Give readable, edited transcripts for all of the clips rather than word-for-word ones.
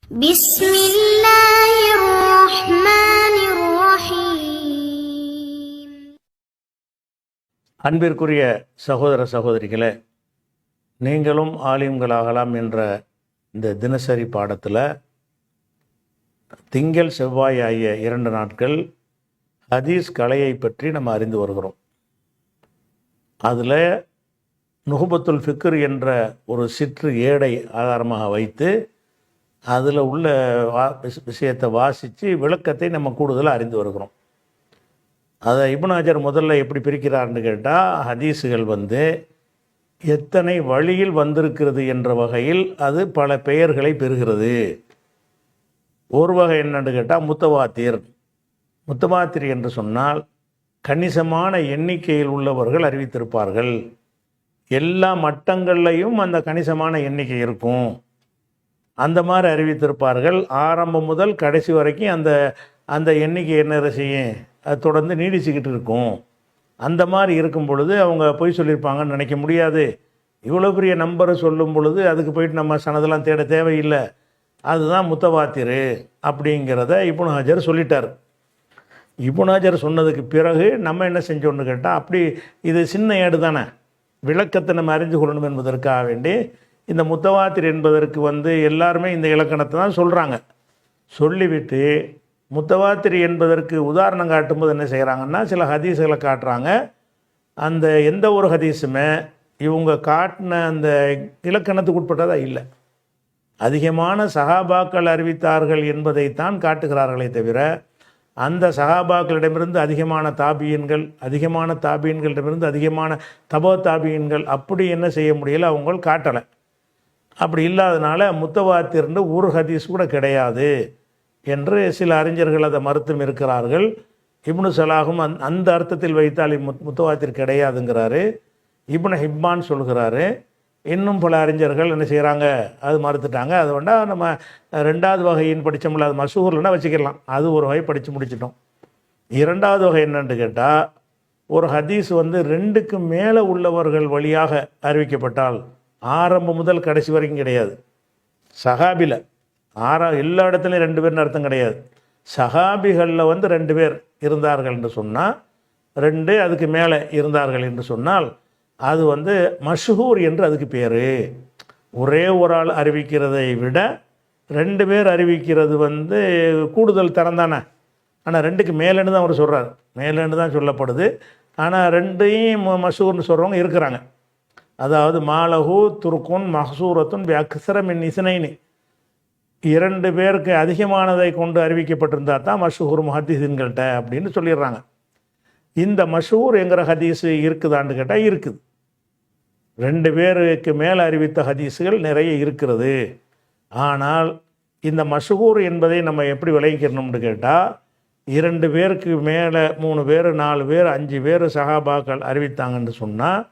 بسم الله الرحمن الرحيم. அன்பிற்குரிய சகோதர சகோதரிகளே, நீங்களும் ஆலிம்களாகலாம் என்ற இந்த தினசரி பாடத்தில் திங்கள் செவ்வாய் ஆகிய 2 நாட்கள் ஹதீஸ் கலையை பற்றி நம்ம அறிந்து வருகிறோம். அதில் நுஹ்பத்துல் ஃபிக்ர் என்ற ஒரு சிற்று ஏடை ஆதாரமாக வைத்து அதில் உள்ள விஷயத்தை வாசித்து விளக்கத்தை நம்ம கூடுதலாக அறிந்து வருகிறோம். அதை இப்னு ஹஜர் முதல்ல எப்படி பிரிக்கிறார்னு கேட்டால், ஹதீஸுகள் எத்தனை வழியில் வந்திருக்கிறது என்ற வகையில் அது பல பெயர்களை பெறுகிறது. ஒரு வகை என்னன்னு கேட்டால் முத்தவாத்திர். முத்தவாத்திர் என்று சொன்னால் கணிசமான எண்ணிக்கையில் உள்ளவர்கள் அறிவித்திருப்பார்கள். எல்லா மட்டங்கள்லையும் அந்த கணிசமான எண்ணிக்கை இருக்கும். அந்த மாதிரி அறிவித்திருப்பார்கள். ஆரம்பம் முதல் கடைசி வரைக்கும் அந்த எண்ணிக்கை என்ன செய்யும், அது தொடர்ந்து நீடிச்சுக்கிட்டு இருக்கும். அந்த மாதிரி இருக்கும் பொழுது அவங்க பொய் சொல்லியிருப்பாங்கன்னு நினைக்க முடியாது. இவ்வளோ பெரிய நம்பரை சொல்லும் பொழுது அதுக்கு போயிட்டு நம்ம சனதெல்லாம் தேட தேவையில்லை. அதுதான் முத்தவாத்திரு அப்படிங்கிறத இப்னு ஹஜர் சொல்லிட்டார். இப்னு ஹஜர் சொன்னதுக்கு பிறகு நம்ம என்ன செஞ்சோன்னு கேட்டால், அப்படி இது சின்ன ஏடு தானே, விளக்கத்தை நம்ம அறிந்து கொள்ளணும் என்பதற்காக வேண்டி இந்த முத்தவாத்திர் என்பதற்கு எல்லாருமே இந்த இலக்கணத்தை தான் சொல்கிறாங்க. சொல்லிவிட்டு முத்தவாத்திர் என்பதற்கு உதாரணம் காட்டும்போது என்ன செய்கிறாங்கன்னா, சில ஹதீஸுகளை காட்டுறாங்க. அந்த எந்த ஒரு ஹதீஸுமே இவங்க காட்டின அந்த இலக்கணத்துக்கு உட்பட்டதாக இல்லை. அதிகமான சஹாபாக்கள் அறிவித்தார்கள் என்பதைத்தான் காட்டுகிறார்களே தவிர, அந்த சஹாபாக்களிடமிருந்து அதிகமான தாபியன்கள், அதிகமான தாபியன்களிடமிருந்து அதிகமான தபோ தாபியன்கள் அப்படி என்ன செய்ய முடியலை, அவங்க காட்டலை. அப்படி இல்லாதனால முத்தவாத்திர்னு ஒரு ஹதீஸ் கூட கிடையாது என்று சில அறிஞர்கள் அதை மறுத்தும் இருக்கிறார்கள். இப்னு சலாஹும் அந்த அர்த்தத்தில் வைத்தால் முத்தவாத்திர் கிடையாதுங்கிறாரு. இப்னு ஹிப்பான் சொல்கிறாரு. இன்னும் பல அறிஞர்கள் என்ன செய்கிறாங்க, அது மறுத்துட்டாங்க. அது வேண்டாம், நம்ம 2வது வகையின் படித்தோம்ல, அது மஷூர்லன்னா வச்சுக்கலாம். அது ஒரு வகை படித்து முடிச்சிட்டோம். 2வது வகை என்னன்னு கேட்டால், ஒரு ஹதீஸ் 2க்கு மேலே உள்ளவர்கள் வழியாக அறிவிக்கப்பட்டால், ஆரம்பம் முதல் கடைசி வரைக்கும் கிடையாது. சஹாபியில் எல்லா இடத்துலையும் 2 பேர்னு அர்த்தம் கிடையாது. சஹாபிகளில் 2 பேர் இருந்தார்கள் என்று சொன்னால், 2 அதுக்கு மேலே இருந்தார்கள் என்று சொன்னால், அது மஷ்ஹூர் என்று அதுக்கு பேர். ஒரே ஒரு ஆள் அறிவிக்கிறதை விட 2 பேர் அறிவிக்கிறது கூடுதல் தரம் தானே. ஆனால் 2க்கு மேலேன்னு தான் அவர் சொல்கிறார், மேலேன்னு தான் சொல்லப்படுது. ஆனால் 2ஐயும் மஷ்ஹூர்னு சொல்கிறவங்க இருக்கிறாங்க. அதாவது மாலஹு துருக்குன் மஹசூரத்துன் அக்ஸரமின் இஸ்னைனி, 2 பேருக்கு அதிகமானதை கொண்டு அறிவிக்கப்பட்டிருந்தால் தான் மஷ்ஹூர் முஹத்திஸின்கள்கிட்ட அப்படின்னு சொல்லிடுறாங்க. இந்த மஷ்ஹூர் என்கிற ஹதீஸு இருக்குதான்னு கேட்டால் இருக்குது. 2 பேருக்கு மேலே அறிவித்த ஹதீஸுகள் நிறைய இருக்கிறது. ஆனால் இந்த மஷ்ஹூர் என்பதை நம்ம எப்படி விளங்கிக்கணும்னு கேட்டால், 2 பேருக்கு மேலே 3 பேர் 4 பேர் 5 பேர் சஹாபாக்கள் அறிவித்தாங்கன்னு சொன்னால்,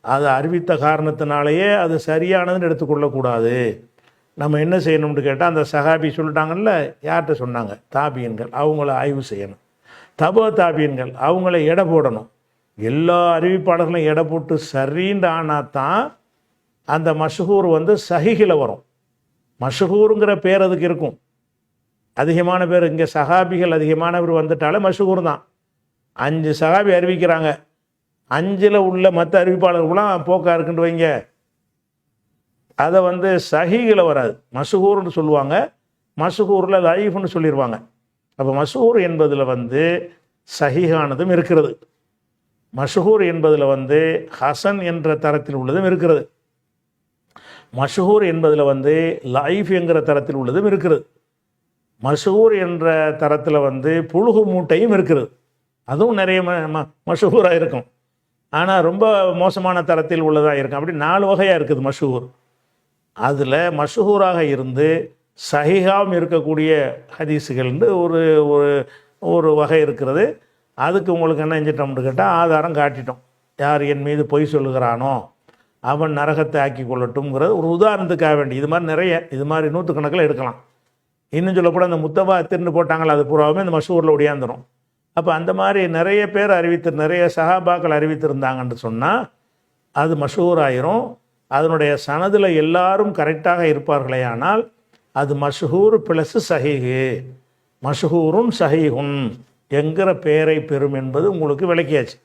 அதை அறிவித்த காரணத்தினாலேயே அது சரியானதுன்னு எடுத்துக்கொள்ளக்கூடாது. நம்ம என்ன செய்யணும்னு கேட்டால், அந்த சஹாபி சொல்லிட்டாங்கல்ல, யார்கிட்ட சொன்னாங்க, தாபியன்கள், அவங்கள ஆய்வு செய்யணும். தபோ தாபியன்கள் அவங்கள எடை போடணும். எல்லா அறிவிப்பாளர்களும் எடை போட்டு சரின்னு ஆனால் தான் அந்த மஷ்ஹூர் சஹீஹில் வரும். மஷ்ஹூருங்கிற பேர் அதுக்கு இருக்கும். அதிகமான பேர், இங்கே சஹாபிகள் அதிகமான பேர் வந்துட்டாலே மஷ்ஹூர் தான். 5 சஹாபி அறிவிக்கிறாங்க, 5ல் உள்ள மற்ற அறிவிப்பாளர்கள்லாம் போக்கா இருக்குன்னு வைங்க, அதை சஹீஹில் வராது, மஷ்ஹூர்னு சொல்லுவாங்க. மஷ்ஹூரில் லைஃப்னு சொல்லிடுவாங்க. அப்போ மஷ்ஹூர் என்பதில் சஹீஹானதும் இருக்கிறது. மஷ்ஹூர் என்பதில் ஹசன் என்ற தரத்தில் உள்ளதும் இருக்கிறது. மஷ்ஹூர் என்பதில் லைஃப் என்கிற தரத்தில் உள்ளதும் இருக்கிறது. மஷ்ஹூர் என்ற தரத்தில் புழுகு மூட்டையும் இருக்கிறது. அதுவும் நிறைய மஷ்ஹூராக இருக்கும். ஆனால் ரொம்ப மோசமான தரத்தில் உள்ளதாக இருக்கும். அப்படி 4 வகையாக இருக்குது மஷ்ஹூர். அதில் மஷ்ஹூராக இருந்து சஹீஹாவும் இருக்கக்கூடிய ஹதீஸுகள் ஒரு ஒரு வகை இருக்கிறது. அதுக்கு உங்களுக்கு என்ன செஞ்சிட்டோம்னு கேட்டால், ஆதாரம் காட்டிட்டோம். யார் என் மீது பொய் சொல்லுகிறானோ அவன் நரகத்தை ஆக்கி கொள்ளட்டும்ங்கிறது ஒரு உதாரணத்துக்காக வேண்டி. இது மாதிரி நிறைய, இது மாதிரி 100கணக்கில் எடுக்கலாம். இன்னும் சொல்லக்கூட அந்த முத்தவாத்திர்னு போட்டாங்களா, அது பூராவுமே இந்த மஷ்ஹூரில் ஒடியாந்துடும். அப்போ அந்த மாதிரி நிறைய பேர் நிறைய சஹாபாக்கள் அறிவித்திருந்தாங்கன்னு சொன்னால் அது மஷ்ஹூர் ஆயிரும். அதனுடைய சனதில் எல்லாரும் கரெக்டாக இருப்பார்களே ஆனால் அது மஷ்ஹூர் ப்ளஸ் சஹீஹு, மஷ்ஹூரும் சஹீஹுன் என்கிற பெயரை பெறும் என்பது உங்களுக்கு விளக்கியாச்சு.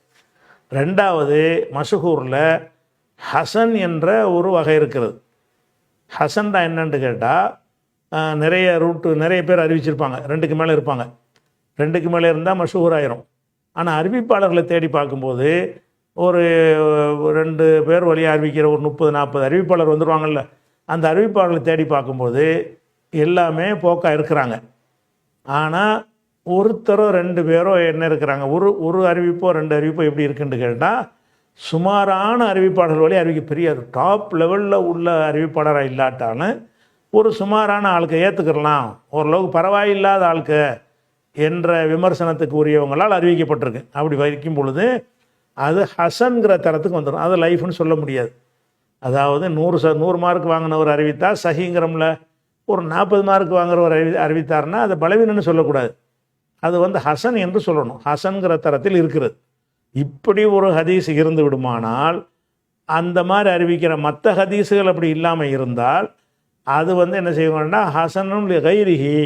ரெண்டாவது, மஷ்ஹூரில் ஹசன் என்ற ஒரு வகை இருக்கிறது. ஹசன் தான் என்னன்னு கேட்டால், நிறைய பேர் அறிவிச்சிருப்பாங்க, 2க்கு மேலே இருப்பாங்க. 2க்கு மேலே இருந்தால் மஷ்ஹூர் ஆயிரும். ஆனால் அறிவிப்பாளர்களை தேடி பார்க்கும்போது ஒரு 2 பேர் வழியாக அறிவிக்கிற ஒரு 30-40 அறிவிப்பாளர் வந்துடுவாங்கள்ல, அந்த அறிவிப்பாளர்களை தேடி பார்க்கும்போது எல்லாமே போக்காக இருக்கிறாங்க. ஆனால் ஒருத்தரோ 2 பேரோ என்ன இருக்கிறாங்க, ஒரு அறிவிப்போ 2 அறிவிப்போ எப்படி இருக்குன்னு கேட்டால், சுமாரான அறிவிப்பாளர்கள் வழி அறிவிக்க பெரிய டாப் லெவலில் உள்ள அறிவிப்பாளராக இல்லாட்டாலும் ஒரு சுமாரான ஆளுக்கு ஏற்றுக்கிறலாம், ஓரளவுக்கு பரவாயில்லாத ஆளுக்கு என்ற விமர்சனத்துக்கு உரியவங்களால் அறிவிக்கப்பட்டிருக்கு. அப்படி வைக்கும் பொழுது அது ஹசன்கிற தரத்துக்கு வந்துடும். அது லைஃப்னு சொல்ல முடியாது. அதாவது 100 மார்க் வாங்கினவர் அறிவித்தால் சஹிங்கிறம்ல, ஒரு 40 மார்க் வாங்குறவர் அறிவித்தார்னா அதை பலவீனன்னு சொல்லக்கூடாது. அது ஹசன் என்று சொல்லணும். ஹசன்கிற தரத்தில் இருக்கிறது. இப்படி ஒரு ஹதீஸ் இருந்து விடுமானால், அந்த மாதிரி அறிவிக்கிற மற்ற ஹதீஸுகள் அப்படி இல்லாமல் இருந்தால் அது என்ன செய்வாங்கன்னா, ஹசனுன் லி கைரிஹி,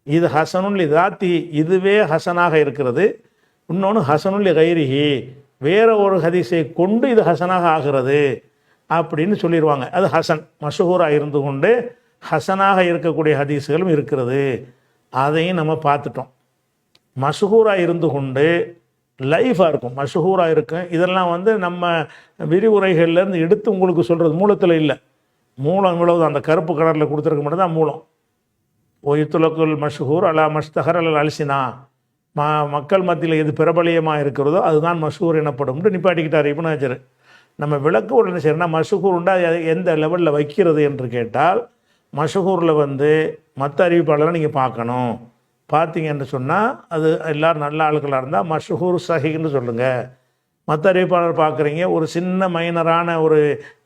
இது ஹசனுன் லி தாத்தி, இதுவே ஹசனாக இருக்கிறது. இன்னொன்று ஹசனுன் லி கைரிஹி, வேறு ஒரு ஹதீஸை கொண்டு இது ஹசனாக ஆகிறது அப்படின்னு சொல்லிடுவாங்க. அது ஹசன் மஷ்ஹூராக இருந்து கொண்டு ஹசனாக இருக்கக்கூடிய ஹதீஸுகளும் இருக்கிறது. அதையும் நம்ம பார்த்துட்டோம். மஷ்ஹூராக இருந்து கொண்டு லைஃபாக இருக்கும், மஷ்ஹூராக இருக்கும். இதெல்லாம் நம்ம விரிவுரைகள்லேருந்து எடுத்து உங்களுக்கு சொல்கிறது, மூலத்தில் இல்லை. மூலம் இவ்வளவு அந்த கருப்பு கலரில் கொடுத்துருக்க மட்டும் தான் மூலம். ஒய்துலக்குல் மஷ்ஹூர் அலா மஷ்தஹர் அல் அல்சினா, மக்கள் மத்தியில் எது பிரபலியமாக இருக்கிறதோ அதுதான் மஷ்ஹூர் எனப்படும் நிப்பாட்டிக்கிட்டார் இப்னு ஹஜர். நம்ம விளக்கு உடனே சரினா மஷ்ஹூர் உண்டா எந்த லெவலில் வைக்கிறது என்று கேட்டால், மஷ்ஹூரில் மற்ற அறிவிப்பாளரை நீங்கள் பார்க்கணும். பார்த்தீங்கன்னு சொன்னால் அது எல்லோரும் நல்ல ஆளுக்களாக இருந்தால் மஷ்ஹூர் சஹீஹ்னு சொல்லுங்கள். மற்ற அறிவிப்பாளர் பார்க்குறீங்க, ஒரு சின்ன மைனரான ஒரு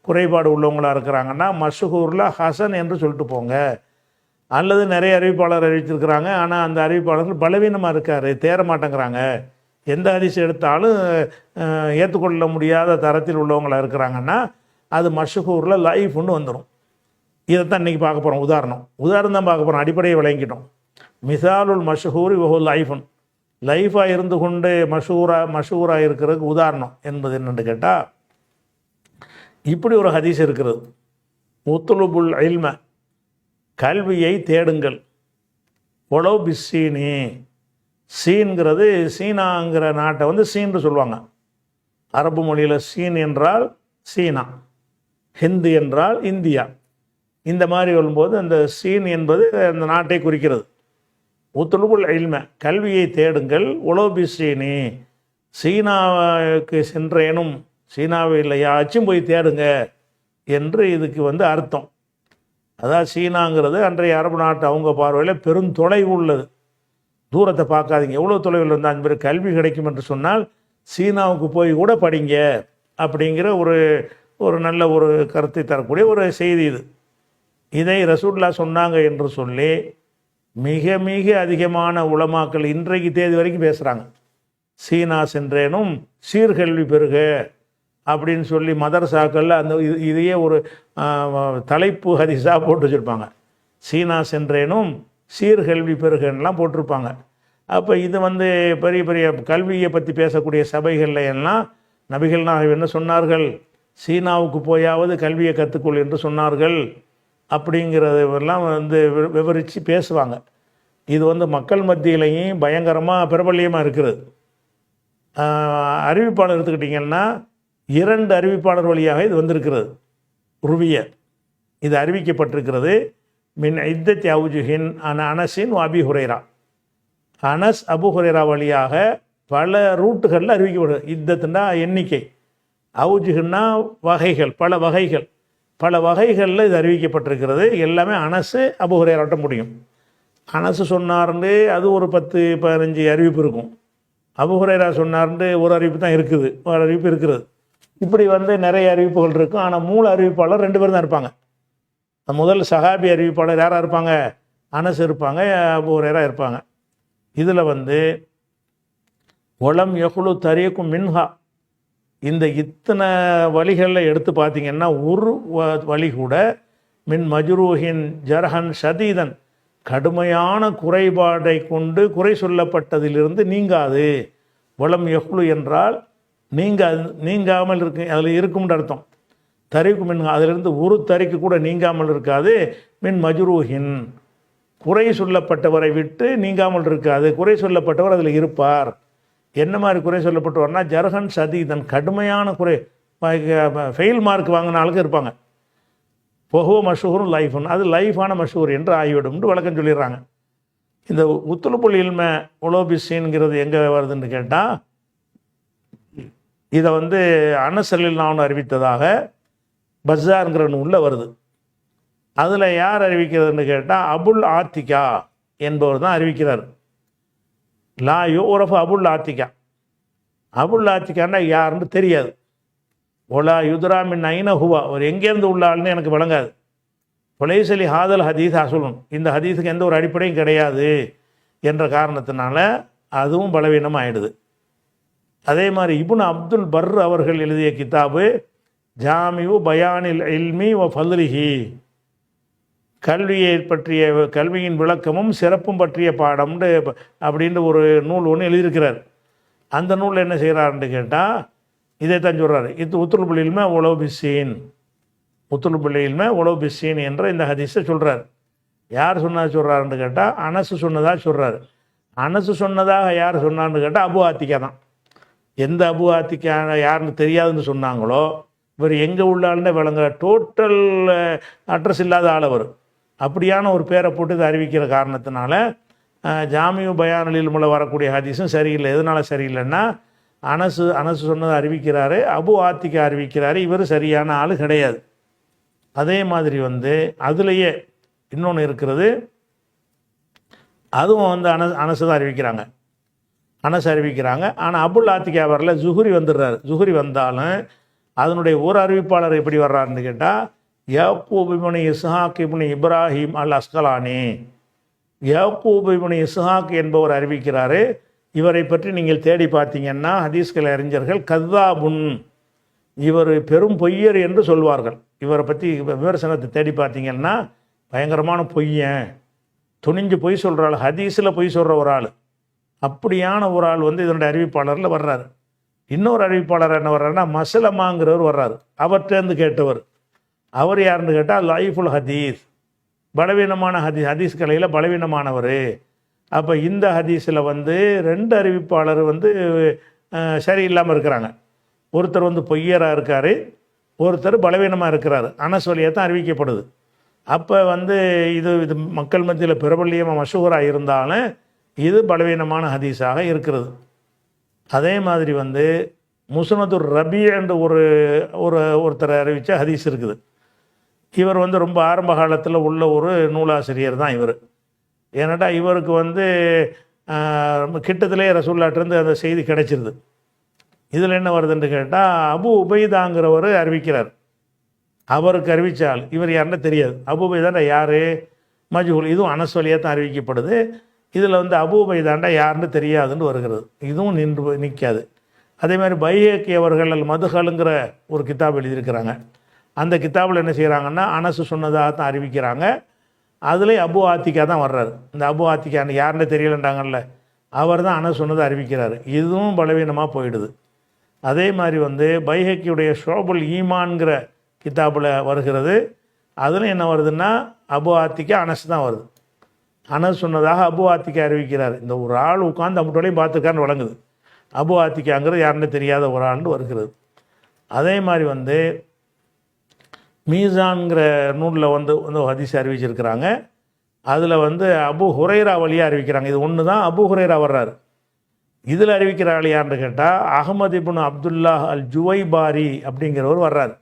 குறைபாடு உள்ளவங்களாக இருக்கிறாங்கன்னா மஷ்ஹூரில் ஹசன் என்று சொல்லிட்டு போங்க. அல்லது நிறைய அறிவிப்பாளர் அறிவிச்சிருக்கிறாங்க, ஆனால் அந்த அறிவிப்பாளர்கள் பலவீனமாக இருக்கார், தேர மாட்டேங்கிறாங்க, எந்த ஹதீஸ் எடுத்தாலும் ஏற்றுக்கொள்ள முடியாத தரத்தில் உள்ளவங்களாக இருக்கிறாங்கன்னா அது மஷ்ஹூரில் லைஃப்னு வந்துடும். இதைத்தான் இன்றைக்கி பார்க்க போகிறோம். உதாரணம் தான் பார்க்க போகிறோம். அடிப்படையை விளங்கிட்டோம். மிசாலுல் மஷ்ஹூர் வஹு லைஃபுன், லைஃபாக இருந்து கொண்டு மஷ்ஹூராக இருக்கிறதுக்கு உதாரணம் என்பது என்னென்னு கேட்டால், இப்படி ஒரு ஹதீஸ் இருக்கிறது. உத்லுபுல் இல்ம, கல்வியை தேடுங்கள். ஒலவ் பிஸ்ஸீனி, சீன்கிறது சீனாங்கிற நாட்டை சீன்னு சொல்லுவாங்க. அரபு மொழியில் சீன் என்றால் சீனா, ஹிந்து என்றால் இந்தியா. இந்த மாதிரி வரும்போது அந்த சீன் என்பது அந்த நாட்டை குறிக்கிறது. உத்லுபுல் இல்ம, கல்வியை தேடுங்கள். ஒலவ் பிஸ்ஸீனி, சீனாவுக்கு சென்றேனும், சீனாவை இல்லையாச்சும் போய் தேடுங்க என்று இதுக்கு அர்த்தம். அதாவது சீனாங்கிறது அன்றைய அரபு நாட்டு அவங்க பார்வையில் பெருந்தொலைவு உள்ளது. தூரத்தை பார்க்காதீங்க, எவ்வளோ தொலைவில் இருந்தால் அந்த மாதிரி கல்வி கிடைக்கும் என்று சொன்னால் சீனாவுக்கு போய் கூட படிங்க அப்படிங்கிற ஒரு நல்ல ஒரு கருத்தை தரக்கூடிய ஒரு செய்தி இது. இதை ரசூலுல்லாஹ் சொன்னாங்க என்று சொல்லி மிக மிக அதிகமான உலமாக்கள் இன்றைக்கு தேதி வரைக்கும் பேசுகிறாங்க. சீனா சென்றேனும் சீர்கல்வி பெறுக அப்படின்னு சொல்லி மதரசாக்களில் அந்த இதையே ஒரு தலைப்பு ஹதீஸாக போட்டு வச்சுருப்பாங்க. சீனா சென்றேனும் சீர்கல்வி பெறுகன்னெலாம் போட்டிருப்பாங்க. அப்போ இது பெரிய பெரிய கல்வியை பற்றி பேசக்கூடிய சபைகளில் எல்லாம் நபிகள் நாயகம் என்ன சொன்னார்கள், சீனாவுக்கு போயாவது கல்வியை கற்றுக்கொள் என்று சொன்னார்கள் அப்படிங்கிறதெல்லாம் விவரித்து பேசுவாங்க. இது மக்கள் மத்தியிலையும் பயங்கரமாக பிரபல்யமாக இருக்கிறது. அறிவிப்பாளர் எடுத்துக்கிட்டிங்கன்னா 2 அறிவிப்பாளர் வழியாக இது வந்திருக்கிறது. ருவிய, இது அறிவிக்கப்பட்டிருக்கிறது. மின் இத்தத்தி அவுஜுஹின் அனஸின் அபி ஹுரைரா, அனஸ் அபு ஹுரைரா வழியாக பல ரூட்டுகளில் அறிவிக்கப்படுது. இத்தத்துனா எண்ணிக்கை, அவுஜுஹுன்னா வகைகள், பல வகைகளில் இது அறிவிக்கப்பட்டிருக்கிறது. எல்லாமே அனஸு அபு ஹுரைராட்ட முடியும். அனஸு சொன்னார்ந்து அது ஒரு 10-15 அறிவிப்பு இருக்கும். அபு ஹுரைரா சொன்னார்ந்து ஒரு அறிவிப்பு தான் இருக்குது, ஒரு அறிவிப்பு இருக்கிறது. இப்படி நிறைய அறிவிப்புகள் இருக்கும். ஆனால் மூல அறிவிப்பாளர் 2 பேர் தான் இருப்பாங்க. முதல் சஹாபி அறிவிப்பாளர் யாராக இருப்பாங்க, அனஸ் இருப்பாங்க, அபு ஹுரைரா இருப்பாங்க. இதில் ஒலம் யகுலு தரீக்கும் மின்ஹா, இந்த இத்தனை வழிகளில் எடுத்து பார்த்திங்கன்னா ஒரு வழி கூட மின் மஜ்ரூஹின் ஜர்ஹன் ஷதீதன், கடுமையான குறைபாடை கொண்டு குறை சொல்லப்பட்டதிலிருந்து நீங்காது. வலம் யஹ்லு என்றால் நீங்காமல் இருக்கு, அதில் இருக்கும்னு அர்த்தம். தரிக்கு மின், அதிலிருந்து ஒரு தரிக்கு கூட நீங்காமல் இருக்காது. மின் மஜ்ரூஹின், குறை சொல்லப்பட்டவரை விட்டு நீங்காமல் இருக்காது. குறை சொல்லப்பட்டவர் அதில் இருப்பார். என்ன மாதிரி குறை சொல்லப்பட்டவர்னா ஜர்ஹன் ஷதீதன், கடுமையான குறை, ஃபெயில் மார்க் வாங்கின ஆளுக்கு இருப்பாங்க. பொஹோ மஷூரும் லைஃபுன், அது லைஃபான மஷூர் என்று ஆகிவிடும்னு வழக்கம் சொல்லிடுறாங்க. இந்த உத்துலுப்புல் இல்ம உலோபிஸ்ஸின்ங்கிறது எங்கே வருதுன்னு கேட்டால், இதை வந்து அனஸ் ரலியல்லாஹு அன்ஹு அறிவித்ததாக பஸார்ங்கிற நூலில் வருது. அதில் யார் அறிவிக்கிறதுன்னு கேட்டால் அபுல் ஆத்திகா என்பவர் தான் அறிவிக்கிறார். லா யூரஃபு அபுல் ஆத்திகா, அபுல் ஆத்திகான்னா யாருன்னு தெரியாது. ஒலா யுத்ரா மின் ஐன ஹுவா, அவர் எங்கேருந்து உள்ள ஆள்னு எனக்கு விளங்காது. பொலைசலி ஹாதல் ஹதீஸ் அசுலுன், இந்த ஹதீஸுக்கு எந்த ஒரு அடிப்படையும் கிடையாது என்ற காரணத்தினால அதுவும் பலவீனம் ஆயிடுது. அதே மாதிரி இப்னு அப்துல் பர் அவர்கள் எழுதிய கிதாபு ஜாமிஉ பயானில் இல்மி வ ஃபத்லிஹி, கல்வியை பற்றிய, கல்வியின் விளக்கமும் சிறப்பும் பற்றிய பாடம்னு அப்படின்ற ஒரு நூல் ஒன்று எழுதியிருக்கிறார். அந்த நூலில் என்ன செய்கிறாருன்னு கேட்டால் இதைத்தான் சொல்கிறார். இது உத்துலுப்புல் இல்ம உலோபிஸ்ஸீன், உத்துலுப்புல் இல்ம உலோபிஸ்ஸீன் என்ற இந்த ஹதீஸை சொல்கிறார். யார் சொன்னதாக சொல்கிறாருன்னு கேட்டால் அனசு சொன்னதாக சொல்கிறார். அனசு சொன்னதாக யார் சொன்னான்னு கேட்டால் அபு ஆத்திகா தான். எந்த அபு ஆத்திகா யாருன்னு தெரியாதுன்னு சொன்னாங்களோ, இவர் எங்கே உள்ளாலுன்னு விளங்க, டோட்டல் அட்ரஸ் இல்லாத ஆள் அவர். அப்படியான ஒரு பேரை போட்டு இதை அறிவிக்கிற காரணத்தினால ஜாமிஉ பயானில் மூலம் வரக்கூடிய ஹதீஸும் சரியில்லை. எதனால் சரியில்லைன்னா அனசு சொன்னதை அறிவிக்கிறாரு, அபு ஆத்திகா அறிவிக்கிறாரு, இவர் சரியான ஆள் கிடையாது. அதே மாதிரி வந்து அதுலேயே இன்னொன்று இருக்கிறது, அதுவும் வந்து அனசு தான் அறிவிக்கிறாங்க, அனசு அறிவிக்கிறாங்க. ஆனால் அபுல் ஆத்திகா வரல, ஜுஹுரி வந்துடுறாரு. ஜுஹுரி வந்தாலும் அதனுடைய ஒரு அறிவிப்பாளர் எப்படி வர்றாருன்னு கேட்டால் யாக்கூப் இப்னு இஸ்ஹாக் இப்னு இப்ராஹிம் அல் அஸ்கலானி, யாக்கூப் இப்னு இஸ்ஹாக் என்பவர் அறிவிக்கிறாரு. இவரை பற்றி நீங்கள் தேடி பார்த்தீங்கன்னா ஹதீஸ்கள் அறிஞர்கள் கத்தாபுன், இவர் பெரும் பொய்யர் என்று சொல்வார்கள். இவரை பற்றி விமர்சனத்தை தேடி பார்த்தீங்கன்னா பயங்கரமான பொய்யன், துணிஞ்சு பொய் சொல்கிற ஆள், ஹதீஸில் பொய் சொல்கிற ஒரு ஆள், அப்படியான ஒரு ஆள் வந்து இதனுடைய அறிவிப்பாளரில் வர்றாரு. இன்னொரு அறிவிப்பாளர் என்ன வர்றாருன்னா மசலமாங்கிறவர் வர்றாரு. அவர்கிட்டருந்து கேட்டவர். அவர் யாருன்னு கேட்டால் லைஃபுல் ஹதீஸ், பலவீனமான ஹதீஸ் கலையில் பலவீனமானவர். அப்போ இந்த ஹதீஸில் வந்து ரெண்டு அறிவிப்பாளர் வந்து சரியில்லாமல் இருக்கிறாங்க. ஒருத்தர் வந்து பொய்யராக இருக்கார், ஒருத்தர் பலவீனமாக இருக்கிறார். அனஸ் வழியாக தான் அறிவிக்கப்படுது. அப்போ வந்து இது மக்கள் மத்தியில் பிரபல்யமாக மஷூராக இருந்தாலும் இது பலவீனமான ஹதீஸாக இருக்கிறது. அதே மாதிரி வந்து முஸ்னதுர் ரபி என்ற ஒருத்தர் அறிவித்த ஹதீஸ் இருக்குது. இவர் வந்து ரொம்ப ஆரம்ப காலத்தில் உள்ள ஒரு நூலாசிரியர் தான் இவர். ஏன்னாட்டா இவருக்கு வந்து கிட்டத்திலே ரசூல்லாட்டிருந்து அந்த செய்தி கிடைச்சிருது. இதில் என்ன வருதுன்னு கேட்டால் அபு உபைதாங்கிறவர் அறிவிக்கிறார். அவருக்கு அறிவித்தால் இவர் யாருன்னா தெரியாது. அபு உபைதாண்டா யார், மஜ்ஹூல். இதுவும் அனஸ் வழியாக தான் அறிவிக்கப்படுது. இதில் வந்து அபு உபைதாண்டா யாருன்னு தெரியாதுன்னு வருகிறது. இதுவும் நிற்காது. அதே மாதிரி பைஹக்கி அவர்கள் மதுஹலுங்கிற ஒரு கிதாப் எழுதியிருக்கிறாங்க. அந்த கிதாபில் என்ன செய்கிறாங்கன்னா அனசு சொன்னதாக தான் அறிவிக்கிறாங்க. அதுலேயும் அபு ஆத்திகா தான் வர்றாரு. இந்த அபு ஆத்திகா யாருன்னு தெரியலன்றாங்கல்ல, அவர் தான் அனசு சொன்னதை அறிவிக்கிறாரு. இதுவும் பலவீனமாக போயிடுது. அதே மாதிரி வந்து பைஹக்கியுடைய ஷோபுல் ஈமான்கிற கிதாபில் வருகிறது. அதில் என்ன வருதுன்னா அபு ஆத்திகா அனசு தான் வருது. அனஸ் சொன்னதாக அபு ஆத்திகா அறிவிக்கிறார். இந்த ஒரு ஆள் உட்காந்து அம்புட்டோலையும் பார்த்துருக்கான்னு வழங்குது. அபு ஆத்திகாங்கிறது யாருன்னு தெரியாத ஒரு ஆள்னு வருகிறது. அதே மாதிரி வந்து மீசான்கிற நூலில் வந்து ஹதீஸ் அறிவிச்சிருக்கிறாங்க. அதில் வந்து அபு ஹுரைரா வழியாக அறிவிக்கிறாங்க. இது ஒன்று தான் அபு ஹுரைரா வர்றாரு. இதில் அறிவிக்கிற ஆள் யாருன்னு கேட்டால் அஹமது இப்னு அப்துல்லாஹ் அல் ஜுவைபாரி அப்படிங்கிறவர் வர்றார்.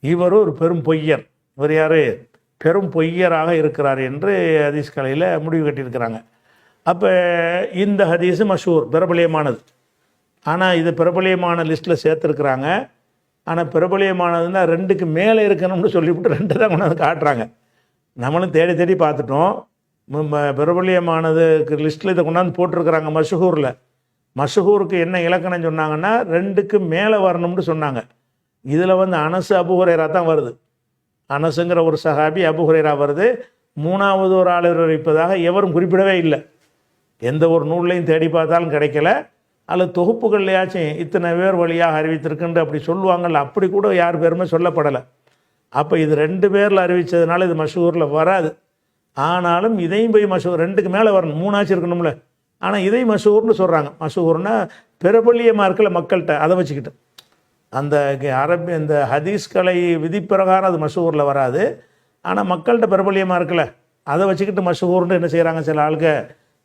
இவர் ஒரு பெரும் பொய்யர். இவர் யார், பெரும் பொய்யராக இருக்கிறார் என்று ஹதீஸ் கலையில் முடிவு கட்டியிருக்கிறாங்க. அப்போ இந்த ஹதீஸு மஷூர், பிரபலியமானது. ஆனால் இது பிரபலியமான லிஸ்ட்டில் சேர்த்துருக்குறாங்க. ஆனால் பிரபலியமானதுன்னா ரெண்டுக்கு மேலே இருக்கணும்னு சொல்லிவிட்டு ரெண்டு தான் கொண்டாந்து காட்டுறாங்க. நம்மளும் தேடி தேடி பார்த்துட்டோம். பிரபலியமானதுக்கு லிஸ்ட்டில் இதை கொண்டாந்து போட்டிருக்கிறாங்க. மஷஹூருக்கு என்ன இலக்கணம் சொன்னாங்கன்னா ரெண்டுக்கு மேலே வரணும்னு சொன்னாங்க. இதில் வந்து அனசு அபு ஹுரைரா தான் வருது. அனசுங்கிற ஒரு சஹாபி, அபூ ஹுரைரா வருது. மூணாவது ஒரு ஆள் அறிவிப்பதாக எவரும் குறிப்பிடவே இல்லை. எந்த ஒரு நூல்லையும் தேடி பார்த்தாலும் கிடைக்கல. அல்லது தொகுப்புகள்லையாச்சும் இத்தனை பேர் வழியாக அறிவித்திருக்குன்னு அப்படி சொல்லுவாங்கள்ல, அப்படி கூட யார் பேருமே சொல்லப்படலை. அப்போ இது 2 பேரில் அறிவித்ததுனால இது மஷூரில் வராது. ஆனாலும் இதையும் போய் மஷூர் 2க்கு மேலே வரணும், 3ஆச்சும் இருக்கணும்ல. ஆனால் இதை மஷூர்னு சொல்கிறாங்க. மஷூர்னா பிரபல்யமாக இருக்கல மக்கள்கிட்ட, அதை வச்சுக்கிட்டு அந்த இந்த ஹதீஸ் கலை விதிப்பிரகாரம் அது மஷூரில் வராது. ஆனால் மக்கள்கிட்ட பிரபல்யமாக இருக்கல, அதை வச்சுக்கிட்டு மஷூர்னு என்ன செய்கிறாங்க சில ஆளுங்க,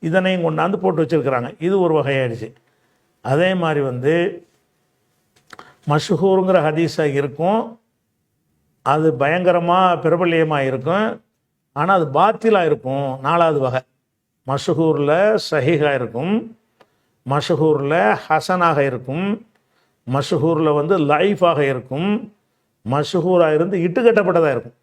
இதனையும் கொண்டாந்து போட்டு வச்சுருக்கிறாங்க. இது ஒரு வகையாயிடுச்சு. அதே மாதிரி மஷூருங்கிற ஹதீஸாக இருக்கும், அது பயங்கரமாக பிரபல்யமாக இருக்கும். ஆனால் அது பாத்திலாக இருக்கும். 4வது வகை மஷூரில் சஹீஹாக இருக்கும், மஷூரில் ஹசனாக இருக்கும், மஷூரில் லைஃபாக இருக்கும், மஷூராக இருந்து இட்டுக்கட்டப்பட்டதாக இருக்கும்.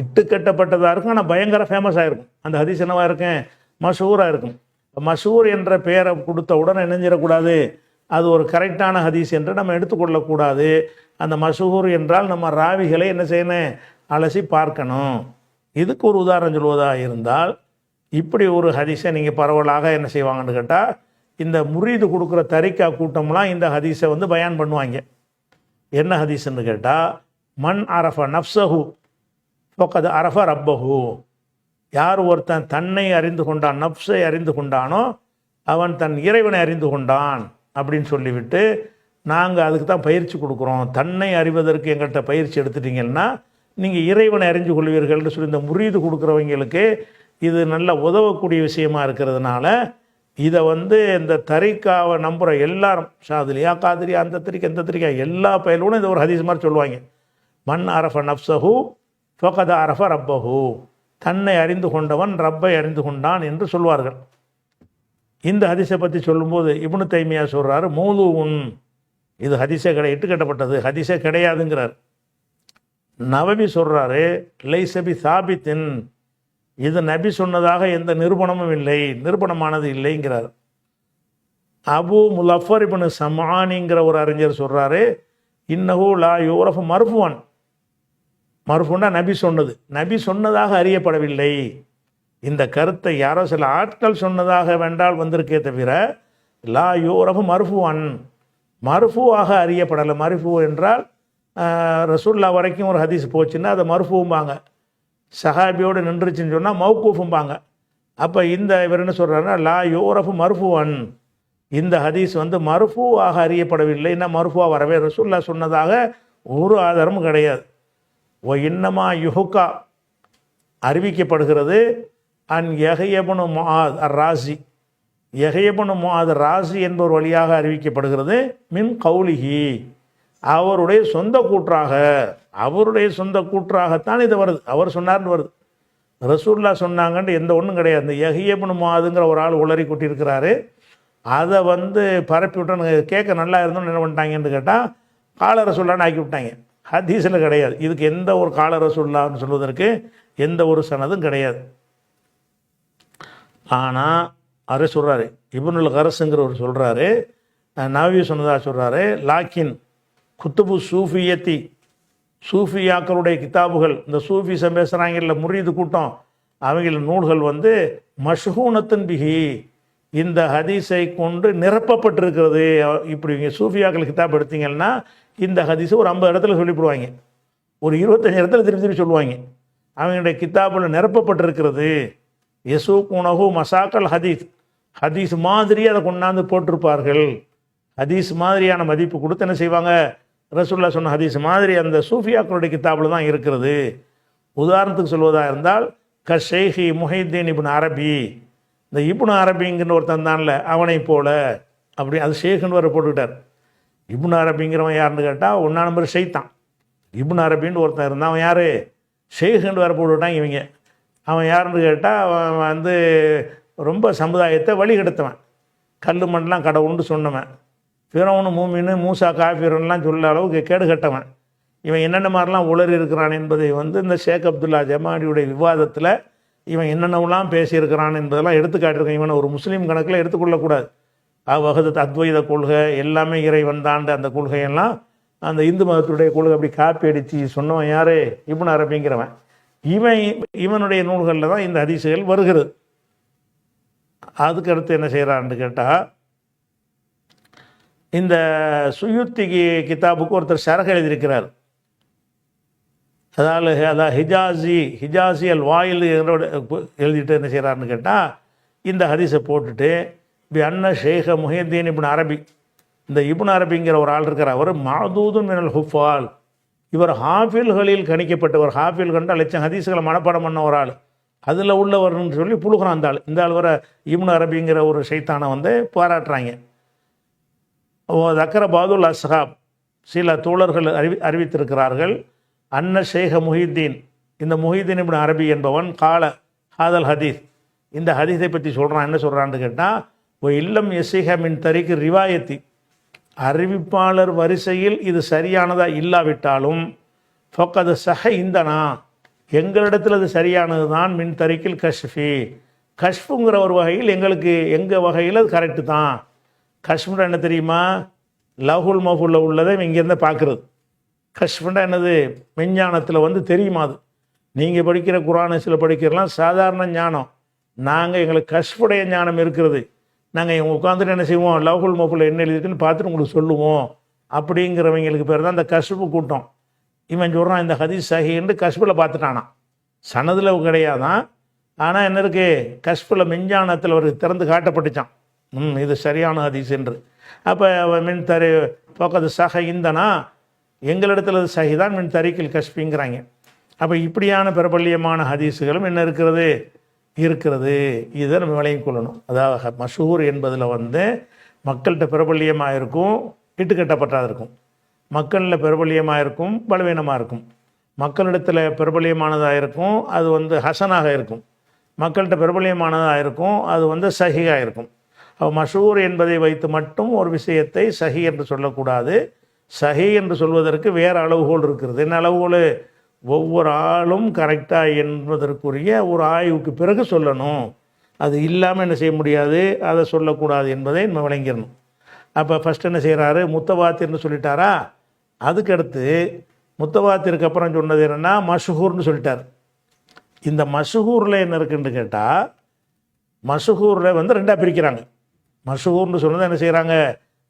இட்டுக்கட்டப்பட்டதாக இருக்கும், ஆனால் பயங்கர ஃபேமஸாக இருக்கும். அந்த ஹதீஸ் என்னவாக இருக்கும், மஷூராக இருக்கும். மஷூர் என்ற பெயரை கொடுத்த உடனே நினைஞ்சிடக்கூடாது, அது ஒரு கரெக்டான ஹதீஸ் என்று நம்ம எடுத்துக்கொள்ளக்கூடாது. அந்த மஷூர் என்றால் நம்ம ராவிகளை என்ன செய்யணும், அலசி பார்க்கணும். இதுக்கு ஒரு உதாரணம் சொல்வதாக இருந்தால், இப்படி ஒரு ஹதீஸை நீங்கள் பரவலாக என்ன செய்வாங்கன்னு கேட்டால், இந்த முரீது கொடுக்குற தரிக்கா கூட்டம்லாம் இந்த ஹதீஸை பயான் பண்ணுவாங்க. என்ன ஹதீஸ்ன்னு கேட்டால், மன் அரஃப நஃப்ஸஹு ஃபக்கத் அரஃப ரப்பஹு. யார் ஒருத்தன் தன்னை அறிந்து கொண்டான், நஃப்ஸை அறிந்து கொண்டானோ அவன் தன் இறைவனை அறிந்து கொண்டான் அப்படின்னு சொல்லிவிட்டு, நாங்கள் அதுக்கு தான் பயிற்சி கொடுக்குறோம். தன்னை அறிவதற்கு எங்கள்கிட்ட பயிற்சி எடுத்துட்டிங்கன்னா நீங்கள் இறைவனை அறிஞ்சு கொள்வீர்கள்னு சொல்லி இந்த முரீது கொடுக்குறவங்களுக்கு இது நல்ல உதவக்கூடிய விஷயமா இருக்கிறதுனால, இதை இந்த தரிக்காவை நம்புகிற எல்லாரும், ஷாதுலியா காதிரியா அந்த தரிக்கா இந்த தரிக்கா எல்லா பயலோடும் இதை ஒரு ஹதீஸ் மாதிரி சொல்லுவாங்க. மன் அரஃப நஃப்ஸஹு ஃபகத் அரஃப ரப்பஹு. தன்னை அறிந்து கொண்டவன் ரப்பை அறிந்து கொண்டான் என்று சொல்வார்கள். இந்த ஹதீஸை பற்றி சொல்லும்போது இப்னு தைமியா சொல்கிறாரு, மௌலூஉன், இது ஹதீஸே கிடையாது, இட்டுக்கட்டப்பட்டது, ஹதீஸே கிடையாதுங்கிறார். நவவி சொல்கிறாரு, லைஸபி சாபித்தின், இது நபி சொன்னதாக எந்த நிரூபணமும் இல்லை, நிரூபணமானது இல்லைங்கிறார். அபு முலஃபர் இப்னு சமானிங்கிற ஒரு அறிஞர் சொல்கிறாரு, இன்னஹு லா யூரஃபு மர்ஃபுவன். மர்ஃபுன்னா நபி சொன்னது, நபி சொன்னதாக அறியப்படவில்லை. இந்த கருத்தை யாரோ சில ஆட்கள் சொன்னதாக வேண்டால் வந்திருக்கே தவிர, லா யூரஃபு மர்ஃபுவன், மர்ஃபுவாக அறியப்படலை. மர்ஃபு என்றால் ரசூல்லா வரைக்கும் ஒரு ஹதீஸ் போச்சுன்னா அதை மர்ஃபும்பாங்க. சஹாபியோடு நின்றுச்சுன்னு சொன்னால் மௌக்கூஃபும்பாங்க. அப்போ இந்த இவர் என்ன சொல்கிறாருன்னா, லா யூரஃபு மர்ஃபுவன், இந்த ஹதீஸ் மர்ஃபுவாக அறியப்படவில்லைன்னா மர்ஃபுவாக வரவே ரசூல்லா சொன்னதாக ஒரு ஆதாரமும் கிடையாது. ஓ இன்னமா யுஹுக்கா, அறிவிக்கப்படுகிறது. அன் யஹ்யபுனு முஆத் அர் ராசி, யஹ்யபுனு முஆத் ராசி என்பவர் வழியாக அறிவிக்கப்படுகிறது. மின் கௌலிஹி, அவருடைய சொந்த கூற்றாக, அவருடைய சொந்த கூற்றாகத்தான் இது வருது. அவர் சொன்னார்னு வருது, ரசூல்லா சொன்னாங்கன்ட்டு எந்த ஒன்றும் கிடையாது. இந்த யஹ்யபுனு முஆதுங்கிற ஒரு ஆள் உளறி கொட்டியிருக்கிறாரு. அதை பரப்பி விட்டு கேட்க நல்லா இருந்தோன்னு என்ன பண்ணிட்டாங்கன்னு கேட்டால் கால ரசூல்லான்னு ஆக்கி விட்டாங்க. ஹதீஸில் கிடையாது. இதுக்கு எந்த ஒரு கால ரசூல்லான்னு சொல்வதற்கு எந்த ஒரு சனதும் கிடையாது. ஆனால் அவரே சொல்கிறாரு, இப்னுல் கரஸுங்கிறவர் சொல்கிறாரு, நவவி சொன்னதாக சொல்கிறாரு, லாக்கின் குத்துபு சூஃபியத்தி, சூஃபியாக்களுடைய கிதாபுகள், இந்த சூஃபிசம் பேசுகிறாங்கல்ல முரீது கூட்டம், அவங்கள நூல்கள் மஷ்ஹூனத்தின் பிஹி, இந்த ஹதீஸை கொண்டு நிரப்பப்பட்டிருக்கிறது. இப்படி சூஃபியாக்கள் கிதாப் எடுத்தீங்கன்னா இந்த ஹதீஸை ஒரு 50 இடத்துல சொல்லிவிடுவாங்க, ஒரு 25 இடத்துல திருப்பி திருப்பி சொல்லுவாங்க. அவங்களுடைய கிதாபில் நிரப்பப்பட்டிருக்கிறது. யசூக்குனஹு மசாக்கல் ஹதீஸ், ஹதீஸ் மாதிரி அதை கொண்டாந்து போட்டிருப்பார்கள். ஹதீஸ் மாதிரியான மதிப்பு கொடுத்து என்ன செய்வாங்க, ரசூல்லா சொன்ன ஹதீஸ் மாதிரி அந்த சூஃபியாக்களுடைய கிதாபில் தான் இருக்கிறது. உதாரணத்துக்கு சொல்வதாக இருந்தால், ஷேஹி முஹைதீன் இப்னு அரபி, இந்த இப்னு அரபிங்கிற ஒருத்தன் தான்ல அவனை போல, அப்படி அது ஷேഖுன்னு வர போட்டுக்கிட்டார். இப்னு அரபிங்கிறவன் யாருன்னு கேட்டால் 1 நம்பர் ஷைத்தான். இப்னு அரபின்னு ஒருத்தன் இருந்தான், அவன் யார், ஷேഖுன்னு வர போட்டுவிட்டான் இவங்க. அவன் யாருன்னு கேட்டால் அவன் ரொம்ப சமுதாயத்தை வழிகெடுத்தவன், கல் மண்ணெலாம் கடவுள்னு சொன்னவன், ஃபிரௌனு மூமின்னு மூசா காஃபிரன்லாம் சொல்ல அளவுக்கு கேடு கட்டவன். இவன் என்னென்ன மாதிரிலாம் உளறி இருக்கிறான் என்பதை இந்த ஷேக் அப்துல்லா ஜமாடியுடைய விவாதத்தில் இவன் என்னென்னலாம் பேசியிருக்கிறான் என்பதெல்லாம் எடுத்துக்காட்டிருக்கான். இவனை ஒரு முஸ்லீம் கணக்கில் எடுத்துக்கொள்ளக்கூடாது. வஹதத் அத்வைத கொள்கை, எல்லாமே இறைவன் தாண்ட அந்த கொள்கையெல்லாம் அந்த இந்து மதத்துடைய கொள்கை அப்படி காப்பி அடித்து சொன்னவன் யார்? இப்னு அரபிங்கிறவன். இவனுடைய நூல்களில் தான் இந்த ஹதீஸுகள் வருகிறது. அதுக்கடுத்து என்ன செய்கிறான்னு கேட்டால், இந்த சுயூத்தி கிதாபுக்கு ஒருத்தர் ஷரஹ் எழுதியிருக்கிறார். அதாவது ஹிஜாசி அல் வாயில் எழுதிட்டு என்ன செய்கிறாருன்னு கேட்டால், இந்த ஹதீஸை போட்டுட்டு அன்ன ஷேഖ முஹியுத்தீன் இப்னு அரபி, இந்த இப்னு அரபிங்கிற ஒரு ஆள் இருக்கிறார், அவர் மஅதூதுன் மினல் ஹுஃபால், இவர் ஹாஃபில்களில் கணிக்கப்பட்டவர். ஹாஃபில் கண்டால் லட்சம் ஹதீஸுகளை மனப்பாடம் பண்ண ஒரு ஆள், அதில் உள்ளவர்னு சொல்லி புழுகிறான் அந்த ஆள். இந்த ஆள் வர இப்னு அரபிங்கிற ஒரு ஷைத்தானை வந்து பாராட்டுறாங்க. தக்கர பாதுல் அஸ்ஹாப், சில தோழர்கள் அறிவித்திருக்கிறார்கள், அன்ன ஷேഖ முஹியுத்தீன், இந்த முஹியுத்தீன் இப்னு அரபி என்பவன் கால ஹாதல் ஹதீஸ், இந்த ஹதீஸை பற்றி சொல்கிறான். என்ன சொல்கிறான்னு கேட்டால், இல்லம் எசிஹ மின் தரிக்கு ரிவாயத்தி, அறிவிப்பாளர் வரிசையில் இது சரியானதாக இல்லாவிட்டாலும் ஃபக்கது சஹ இந்தனா, எங்களிடத்தில் அது சரியானது தான், மின் தரிக்கில் கஷ்ஃபி, கஷ்ஃபுங்கிற ஒரு வகையில் எங்களுக்கு எங்கள் வகையில் அது கரெக்டு தான். கஷ்ஃபுண்டா என்ன தெரியுமா? லஹுல் மஹூலில் உள்ளதை இங்கேருந்து பார்க்குறது. கஷ்ஃபுண்டா என்னது? மெஞ்ஞானத்தில் வந்து தெரியுமா? அது நீங்கள் படிக்கிற குர்ஆனில் படிக்கிறலாம் சாதாரண ஞானம். நாங்கள் எங்களுக்கு கஷ்ஃபுடைய ஞானம் இருக்கிறது. நாங்கள் உட்காந்துட்டு என்ன செய்வோம், லஹுல் மஹூலில் என்ன எழுதிருக்குன்னு பார்த்துட்டு உங்களுக்கு சொல்லுவோம். அப்படிங்கிறவங்களுக்கு பேர் தான் இந்த கஷ்ஃபு கூட்டம். இவன் சொல்கிறான் இந்த ஹதீஸ் சஹீன்னு கஷ்ஃபில் பார்த்துட்டானா, சனதில் கிடையாதான். ஆனால் என்ன இருக்குது, கஷ்ஃபில் மெஞ்ஞானத்தில் அவருக்கு திறந்து காட்டப்பட்டுச்சான், இது சரியான ஹதீஸ் என்று. அப்போ மின் தரி பக்கத்து சஹ இந்தனா, எங்களிடத்தில் அது சஹிதான், மின் தரிக்கில் கஷ்ஃபிங்கிறாங்க. அப்போ இப்படியான பிரபல்யமான ஹதீஸுகளும் என்ன இருக்கிறது? இதை நம்ம விளங்கிக் கொள்ளணும். அதாவது மஷூர் என்பதில் வந்து மக்கள்கிட்ட பிரபல்யமாக இருக்கும், இட்டுக்கட்டப்பட்டதாக இருக்கும். மக்களில் பிரபல்யமாக இருக்கும், பலவீனமாக இருக்கும். மக்களிடத்தில் பிரபல்யமானதாக இருக்கும், அது வந்து ஹசனாக இருக்கும். மக்கள்கிட்ட பிரபல்யமானதாக இருக்கும், அது வந்து சஹியாக இருக்கும். அப்போ மஷூர் என்பதை வைத்து மட்டும் ஒரு விஷயத்தை சஹி என்று சொல்லக்கூடாது. சஹி என்று சொல்வதற்கு வேறு அளவுகோல் இருக்கிறது. என்ன அளவுகோல்? ஒவ்வொரு ஆளும் கரெக்டாக என்பதற்குரிய ஒரு ஆய்வுக்கு பிறகு சொல்லணும். அது இல்லாமல் என்ன செய்ய முடியாது, அதை சொல்லக்கூடாது என்பதை நம்ம விளங்கிடணும். அப்போ ஃபஸ்ட் என்ன செய்கிறாரு, முத்தவாத்திர்னு சொல்லிட்டாரா. அதுக்கடுத்து முத்தவாத்திற்கு அப்புறம் சொன்னது என்னென்னா மஷஹூர்னு சொல்லிட்டார். இந்த மஷஹூரில் என்ன இருக்குன்னு கேட்டால், மஷஹூரில் வந்து ரெண்டாக பிரிக்கிறாங்க. மஷஹூர்னு சொன்னது என்ன செய்கிறாங்க,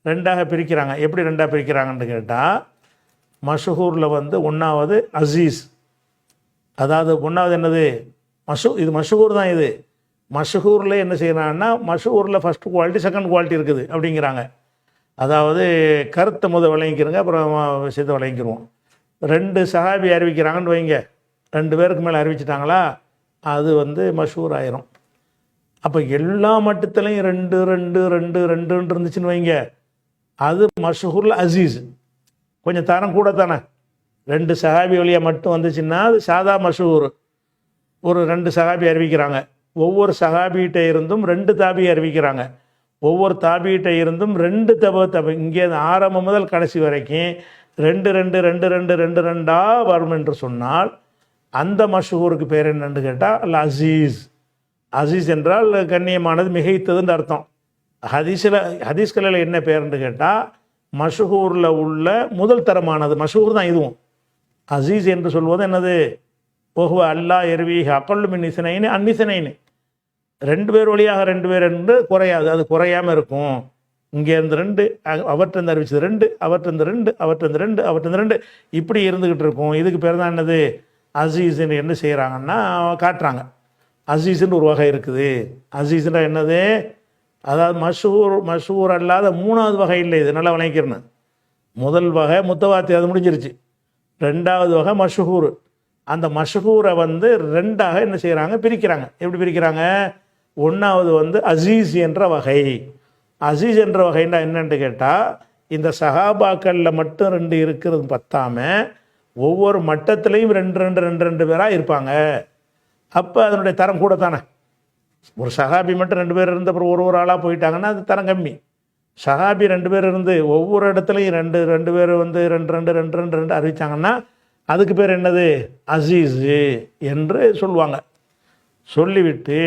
ரெண்டாக பிரிக்கிறாங்க. எப்படி ரெண்டாக பிரிக்கிறாங்கன்னு கேட்டால், மஷஹூரில் வந்து ஒன்றாவது அசீஸ், அதாவது ஒன்றாவது என்னது இது மஷஹூர் தான். இது மஷஹூரில் என்ன செய்கிறாங்கன்னா, மஷஹூரில் ஃபஸ்ட்டு குவாலிட்டி செகண்ட் குவாலிட்டி இருக்குது அப்படிங்கிறாங்க. அதாவது கருத்தை விளங்கிக்கிறங்க, அப்புறம் விஷயத்தை விளங்கிக்கிடுவோம். 2 சஹாபி அறிவிக்கிறாங்கன்னு வைங்க, 2 பேருக்கு மேலே அறிவிச்சிட்டாங்களா, அது வந்து மஷஹூர் ஆயிரும். அப்போ எல்லா மட்டத்துலையும் 2 2 2 2 இருந்துச்சுன்னு வைங்க, அது மஷஹூரில் அசீஸ். கொஞ்சம் தரம் கூட தானே. 2 சஹாபி வழியாக மட்டும் வந்துச்சுன்னா அது சாதா மஷஹூர். ஒரு 2 சஹாபி அறிவிக்கிறாங்க, ஒவ்வொரு சஹாபிகிட்ட இருந்தும் 2 தாபி அறிவிக்கிறாங்க, ஒவ்வொரு தாபிகிட்ட இருந்தும் 2 தப இங்கே ஆரம்பம் முதல் கடைசி வரைக்கும் 2 2 2 2 2 2 வரும் என்று சொன்னால் அந்த மஷஹூருக்கு பேர் என்னன்னு கேட்டால் அல் அசீஸ். அசீஸ் என்றால் கண்ணியமானது, மிகைத்ததுன்னு அர்த்தம். ஹதீஸ்களில் என்ன பேருன்னு கேட்டால் மஷஹூரில் உள்ள முதல் தரமானது மஷஹூர் தான் இதுவும். அசீஸ் என்று சொல்வது என்னது, ஓஹுவ அல்லா எருவீக அக்கல்லு மின் இசனைன்னு அன்னிசனைன்னு, 2 பேர் வழியாக 2 பேர் என்று குறையாது, அது குறையாமல் இருக்கும். இங்கேருந்து 2, அவற்றிருந்து அறிவிச்சது 2, அவற்றிருந்து 2, அவற்றிருந்து 2, அவற்றிருந்து 2, இப்படி இருந்துக்கிட்டு இருக்கும். இதுக்கு பேர் தான் என்னது, அசீஸ்ன்னு என்ன செய்கிறாங்கன்னா காட்டுறாங்க. அசீஸ்ன்னு ஒரு வகை இருக்குது. அசீஸ்னா என்னது, அதாவது மஷூர் அல்லாத 3வது வகை இல்லை. இது நல்லா விளங்கிக்கிறேன். முதல் வகை முத்தவாத்தி, அது முடிஞ்சிருச்சு. 2வது வகை மஷஹூர். அந்த மஷஹூரை வந்து 2ஆக என்ன செய்கிறாங்க, பிரிக்கிறாங்க. எப்படி பிரிக்கிறாங்க, 1வது வந்து அசீஸ் என்ற வகை. அசீஸ் என்ற வகைன்னா என்னென்னு கேட்டால், இந்த சஹாபாக்களில் மட்டும் 2 இருக்கிறது பத்தாமல் ஒவ்வொரு மட்டத்துலேயும் 2 2 2 2 பேராக இருப்பாங்க. அப்போ அதனுடைய தரம் கூட தானே. ஒரு சஹாபி மட்டும் 2 பேர் இருந்த அப்புறம் ஒரு ஆளாக போயிட்டாங்கன்னா அது தரம் கம்மி. சஹாபி 2 பேர் இருந்து ஒவ்வொரு இடத்துலையும் 2 பேர் வந்து 2 2 2 2 2 அறிவித்தாங்கன்னா அதுக்கு பேர் என்னது, அசீஸு என்று சொல்லுவாங்க. சொல்லிவிட்டு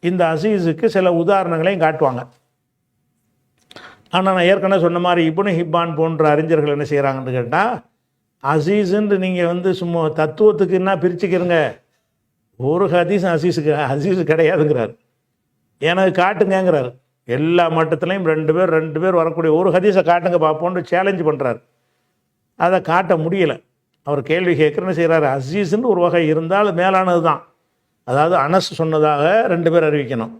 இந்த அசீஸுக்கு சில உதாரணங்களையும் காட்டுவாங்க. ஆனால் நான் ஏற்கனவே சொன்ன மாதிரி இப்னு ஹிப்பான் போன்ற அறிஞர்கள் என்ன செய்கிறாங்கன்னு கேட்டால், அசீஸுன்னு நீங்கள் சும்மா தத்துவத்துக்கு என்ன பிரிச்சுக்கிறங்க, ஒரு ஹதீஸ் அசீஸு கிடையாதுங்கிறார். எனக்கு காட்டுங்கிறார். எல்லா மட்டத்துலையும் ரெண்டு பேர் வரக்கூடிய ஒரு ஹதீஸை காட்டுங்க பார்ப்போன்னு சேலஞ்சு பண்ணுறார். அதை காட்ட முடியலை. அவர் கேள்வி கேட்குறேன்னு செய்கிறாரு. அசீஸ்ன்னு ஒரு வகை இருந்தால் மேலானது தான். அதாவது அனஸ் சொன்னதாக 2 பேர் அறிவிக்கணும்,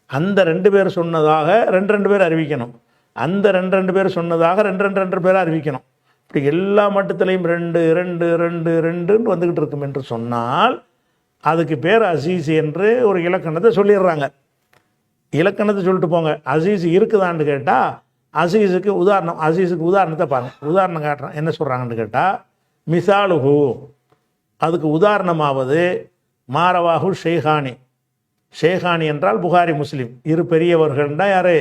அந்த 2 பேர் சொன்னதாக 2 பேர் அறிவிக்கணும், அந்த 2 பேர் சொன்னதாக 2 பேர் அறிவிக்கணும். இப்படி எல்லா மட்டத்திலையும் 2 வந்துக்கிட்டு இருக்கும் என்று சொன்னால் அதுக்கு பேர் அசீஸ் என்று ஒரு இலக்கணத்தை சொல்லிடுறாங்க. இலக்கணத்தை சொல்லிட்டு போங்க. அசீஸ் இருக்குதான்னு கேட்டால் அசீஸுக்கு உதாரணத்தை பாருங்கள். உதாரணம் காட்டுறேன். என்ன சொல்கிறாங்கன்னு கேட்டால், மிசாலுஹு, அதுக்கு உதாரணமாவது மாரவாஹு ஷேகானி என்றால் புகாரி முஸ்லீம். இரு பெரியவர்கள்னா யார்?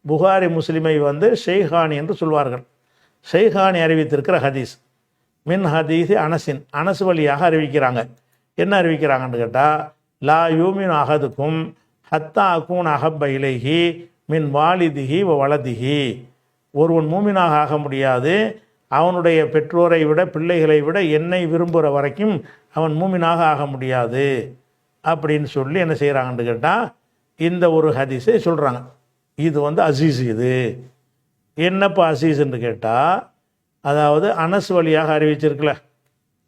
புகாரி முஸ்லீமை ஷேகானி என்று சொல்வார்கள். ஷேகானி அறிவித்திருக்கிற ஹதீஸ் மின் ஹதீஸ் அனஸ் வழியாக அறிவிக்கிறாங்க. என்ன அறிவிக்கிறாங்கன்னு கேட்டால், லா யூமின் அஹதுக்கும் ஹத்தா அகூன் அஹப்ப இலைஹி மின் வாலிதிஹி வலதிஹி. ஒருவன் மூமினாக ஆக முடியாது, அவனுடைய பெற்றோரை விட பிள்ளைகளை விட என்னை விரும்புகிற வரைக்கும் அவன் மூமினாக ஆக முடியாது அப்படின்னு சொல்லி என்ன செய்கிறாங்கன்னு கேட்டால் இந்த ஒரு ஹதீஸை சொல்கிறாங்க. இது அசீஸ். இது என்னப்பா அசீஸ்ன்னு கேட்டால், அதாவது அனஸ் வழியாக அறிவிச்சிருக்கல,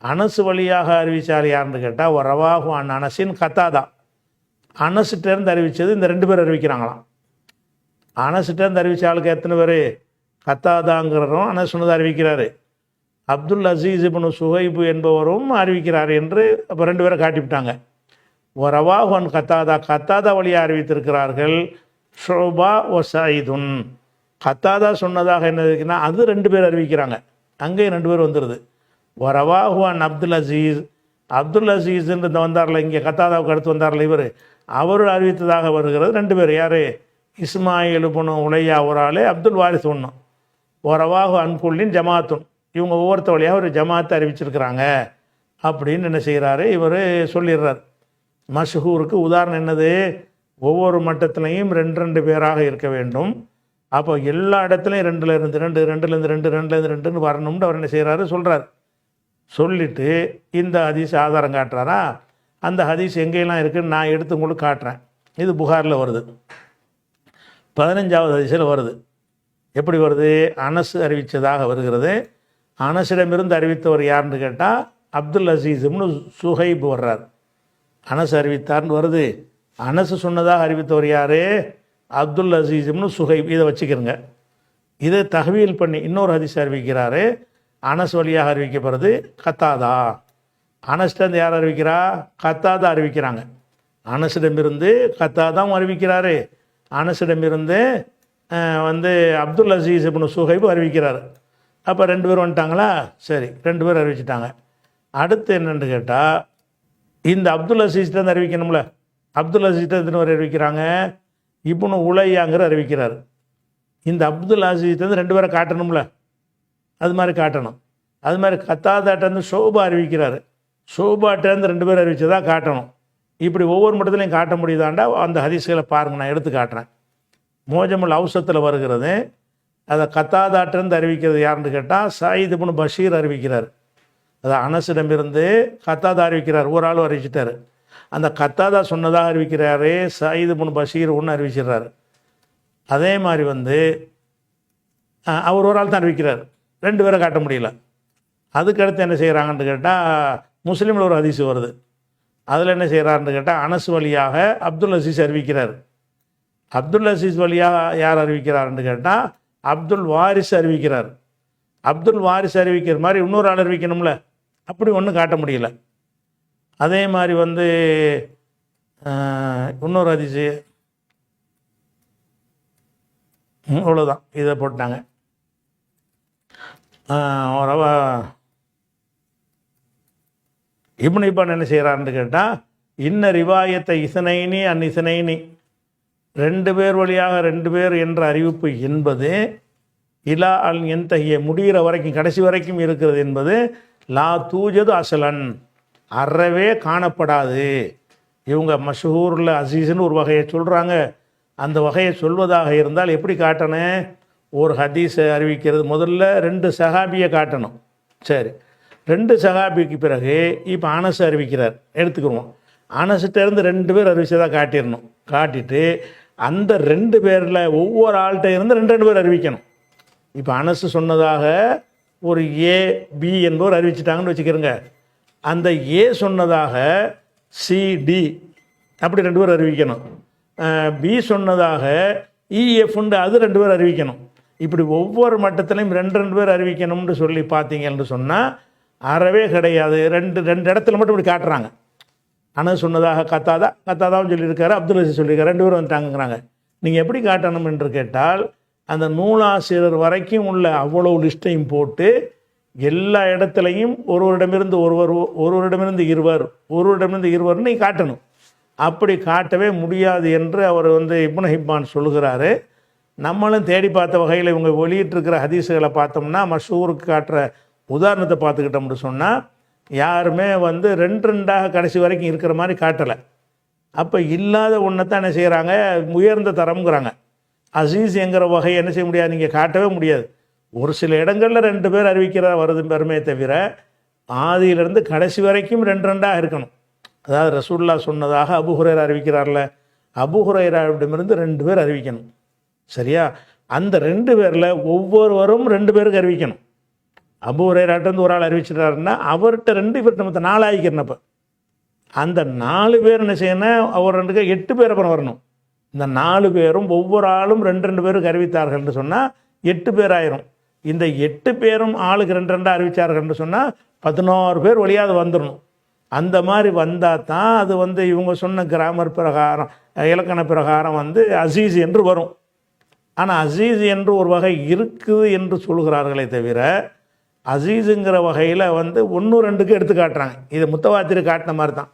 அனஸ் வழியாக அறிவித்தால் யாருன்னு கேட்டால் ரவாஹு அன் அனஸின் கத்தாதா. அனஸ்கிட்டேருந்து அறிவித்தது இந்த 2 பேர் அறிவிக்கிறாங்களாம். அனஸ்கிட்டேருந்து அறிவித்த ஆளுக்கு எத்தனை பேர்? கத்தாதாங்கிறவரும் அனஸ் சொன்னதை அறிவிக்கிறாரு, அப்துல் அசீஸ் இப்னு சுஹைபு என்பவரும் அறிவிக்கிறார் என்று அப்போ 2 பேரை காட்டிவிட்டாங்க. ரவாஹு அன் கத்தாதா வழியாக அறிவித்திருக்கிறார்கள் ஷோபா ஒ சயீதுன். கத்தாதா சொன்னதாக என்ன இருக்குன்னா அது 2 பேர் அறிவிக்கிறாங்க, அங்கேயும் 2 பேர் வந்துடுது. ரவாஹு அன் அப்துல் அசீஸ்ன்னு வந்தார்ல, இங்கே கத்தாதாவுக்கு அடுத்து வந்தார்ல இவர், அவர் அறிவித்ததாக வருகிறது 2 பேர். யார்? இஸ்மாயில் இப்னு உலையா ஒரு ஆள், அப்துல் வாரிஸ் ஒன்று. ரவாஹு அன்குல்லின் ஜமாத்துன். இவங்க ஒவ்வொருத்த வழியாக ஒரு ஜமாத்தை அறிவிச்சிருக்கிறாங்க அப்படின்னு என்ன செய்கிறாரு, இவர் சொல்லிடுறார். மஷ்ஹூருக்கு உதாரணம் என்னது? ஒவ்வொரு மட்டத்திலையும் 2 பேராக இருக்க வேண்டும். அப்போ எல்லா இடத்துலையும் 2 வரணும்னு அவர் என்ன செய்கிறாரு, சொல்கிறார். சொல்லிவிட்டு இந்த ஹதீஸ் ஆதாரம் காட்டுறாரா, அந்த ஹதீஸ் எங்கெல்லாம் இருக்குதுன்னு நான் எடுத்து உங்களுக்கு காட்டுறேன். இது புகாரில் வருது, 15வது ஹதீஸில் வருது. எப்படி வருது? அனஸ் அறிவித்ததாக வருகிறது. அனஸிடமிருந்து அறிவித்தவர் யாருன்னு கேட்டால் அப்துல் அசீஸ் இப்னு சுஹைப் வர்றார். அனஸ் அறிவித்தார்னு வருது. அனஸ் சொன்னதாக அறிவித்தவர் யார்? அப்துல் அசீஸ் இப்னு சுஹைப். இதை வச்சுக்கிறங்க. இதை தஹ்வீல் பண்ணி இன்னொரு ஹதீஸ் அறிவிக்கிறாரு. அனஸ் வழியாக அறிவிக்கப்படுறது கத்தாதா. அனஸ்டந்து யார் அறிவிக்கிறா? கத்தாதா அறிவிக்கிறாங்க. அனஸிடமிருந்து கத்தாதாவும் அறிவிக்கிறாரு, அனஸிடமிருந்து அப்துல் அசீஸ் இப்னு சுஹைப் அறிவிக்கிறார். அப்போ 2 பேர் வந்துட்டாங்களா? சரி, 2 பேர் அறிவிச்சிட்டாங்க. அடுத்து என்னென்னு கேட்டால், இந்த அப்துல் அசீஸ்டந்து அறிவிக்கணும்ல, அப்துல் அசீஸ்டன்னு ஒரு அறிவிக்கிறாங்க, இப்னு உலையாங்கிற அறிவிக்கிறார். இந்த அப்துல் அசீஸ்டந்து 2 பேரை காட்டணும்ல, அது மாதிரி காட்டணும். அது மாதிரி கத்தாதாட்டேருந்து ஷோபா அறிவிக்கிறார், ஷோபாட்டேருந்து 2 பேர் அறிவித்ததாக காட்டணும். இப்படி ஒவ்வொரு மட்டத்துலையும் காட்ட முடியுதாண்டா அந்த ஹதீஸ்களை பாருங்கள், நான் எடுத்து காட்டுறேன். மோஜமுல் அவுசத்தில் வருகிறது. அதை கத்தாதாட்டேருந்து அறிவிக்கிறது யாருன்னு கேட்டால் சயீத் இப்னு பஷீர் அறிவிக்கிறார். அதை அனஸிடமிருந்து கத்தாதா அறிவிக்கிறார், ஒரு ஆள் அறிவிச்சிட்டார். அந்த கத்தாதா சொன்னதாக அறிவிக்கிறாரு சயீத் இப்னு பஷீர் ஒன்று அறிவிச்சிடுறாரு. அதே மாதிரி அவர் ஒரு ஆள் தான் அறிவிக்கிறார், 2 பேரை காட்ட முடியல. அதுக்கடுத்து என்ன செய்கிறாங்கன்னு கேட்டால் முஸ்லீமில் ஒரு ஹதீஸ் வருது. அதில் என்ன செய்கிறாருன்னு கேட்டால் அனஸ் வழியாக அப்துல் அசீஸ் அறிவிக்கிறார். அப்துல் அசீஸ் வழியாக யார் அறிவிக்கிறாருன்னு கேட்டால் அப்துல் வாரிஸ் அறிவிக்கிறார். அப்துல் வாரிஸ் அறிவிக்கிற மாதிரி இன்னொரு ஆள் அறிவிக்கணும்ல, அப்படி ஒன்றும் காட்ட முடியல. அதே மாதிரி இன்னொரு ஹதீஸ் அவ்வளோதான், இதை போட்டாங்க. இப்னு ஹிப்பான் என்ன செய்கிறாருன்னு கேட்டால் இன்ன ரிவாயத்தை இசனைனி அன் இசனைனி, 2 பேர் வழியாக 2 பேர் என்ற அறிவிப்பு என்பது இலா அல் எந்தஹிய முடிகிற வரைக்கும், கடைசி வரைக்கும் இருக்கிறது என்பது லா தூஜது அசலன், அறவே காணப்படாது. இவங்க மஷ்ஹூரில் அசீஸ்னு ஒரு வகையை சொல்கிறாங்க. அந்த வகையை சொல்வதாக இருந்தால் எப்படி காட்டணும்? ஒரு ஹதீஸை அறிவிக்கிறது முதல்ல 2 சஹாபியை காட்டணும். சரி, 2 சஹாபிக்கு பிறகு இப்போ அனஸ் அறிவிக்கிறார் எடுத்துக்கிடுவோம். அனஸ்கிட்டேருந்து 2 பேர் அறிவிச்சதாக காட்டிடணும். காட்டிட்டு அந்த 2 பேரில் ஒவ்வொரு ஆள்கிட்ட இருந்து 2 பேர் அறிவிக்கணும். இப்போ அனஸ் சொன்னதாக ஒரு ஏ பி என்பவர் அறிவிச்சிட்டாங்கன்னு வச்சுக்கிறோங்க. அந்த ஏ சொன்னதாக சிடி அப்படி 2 பேர் அறிவிக்கணும். பி சொன்னதாக இஎஃப்ண்டு அது 2 பேர் அறிவிக்கணும். இப்படி ஒவ்வொரு மட்டத்திலையும் 2 பேர் அறிவிக்கணும்னு சொல்லி பார்த்தீங்கன்னு சொன்னால் அறவே கிடையாது. ரெண்டு இடத்துல மட்டும் இப்படி காட்டுறாங்க. ஆனால் சொன்னதாக கத்தாதாவும் சொல்லியிருக்காரு, அப்துல் அசீஸ் சொல்லியிருக்காரு, 2 பேர் வந்துட்டாங்கங்கிறாங்க. நீங்கள் எப்படி காட்டணும் என்று கேட்டால் அந்த நூலாசிரியர் வரைக்கும் உள்ள அவ்வளோ லிஸ்ட்டையும் போட்டு எல்லா இடத்துலையும் ஒருவரிடமிருந்து ஒருவர், ஒருவரிடமிருந்து இருவர், ஒருவரிடமிருந்து இருவர்னு காட்டணும். அப்படி காட்டவே முடியாது என்று அவர் இப்னு ஹிப்பான் சொல்லுகிறாரு. நம்மளும் தேடி பார்த்த வகையில் இவங்க வெளியிட்டிருக்கிற ஹதீஸுகளை பார்த்தோம்னா மஷூருக்கு காட்டுற உதாரணத்தை பார்த்துக்கிட்டோம்னு சொன்னால் யாருமே 2 கடைசி வரைக்கும் இருக்கிற மாதிரி காட்டலை. அப்போ இல்லாத ஒன்றை தான் என்ன செய்கிறாங்க, உயர்ந்த தரம்ங்கிறாங்க. அசீஸ் என்கிற வகை என்ன செய்ய முடியாது, நீங்கள் காட்டவே முடியாது. ஒரு சில இடங்களில் 2 பேர் அறிவிக்கிற வருது பெருமையை தவிர ஆதியிலிருந்து கடைசி வரைக்கும் 2 இருக்கணும். அதாவது ரசூலுல்லாஹ் சொன்னதாக அபூ ஹுரைரா அறிவிக்கிறார்ல, அபூ ஹுரைராவிடமிருந்து 2 பேர் அறிவிக்கணும். சரியா? அந்த 2 பேரில் ஒவ்வொருவரும் 2 பேருக்கு அறிவிக்கணும். அபூ ஹுரைராட்டேருந்து ஒரு ஆள் அறிவிச்சிட்டாருன்னா அவர்கிட்ட 2 பேர் நம்ம 4 ஆகிக்கிறனப்போ அந்த 4 பேர் என்ன செய்யணும், அவர் 2 8 பேர் அப்புறம் வரணும். இந்த 4 பேரும் ஒவ்வொரு ஆளும் 2 பேருக்கு அறிவித்தார்கள்னு சொன்னால் 8 பேர் ஆயிரும். இந்த 8 பேரும் ஆளுக்கு 2 அறிவித்தார்கள்னு சொன்னால் 16 பேர் வழியாக வந்துடணும். அந்த மாதிரி வந்தால் தான் அது இவங்க சொன்ன கிராமர் பிரகாரம், இலக்கண பிரகாரம் அசீஸ் என்று வரும். ஆனால் அசீஸ் என்று ஒரு வகை இருக்குது என்று சொல்கிறார்களே தவிர அசீஸுங்கிற வகையில் 1 2க்கு எடுத்து காட்டுறாங்க. இது முத்தவாத்திரு காட்டின மாதிரி தான்.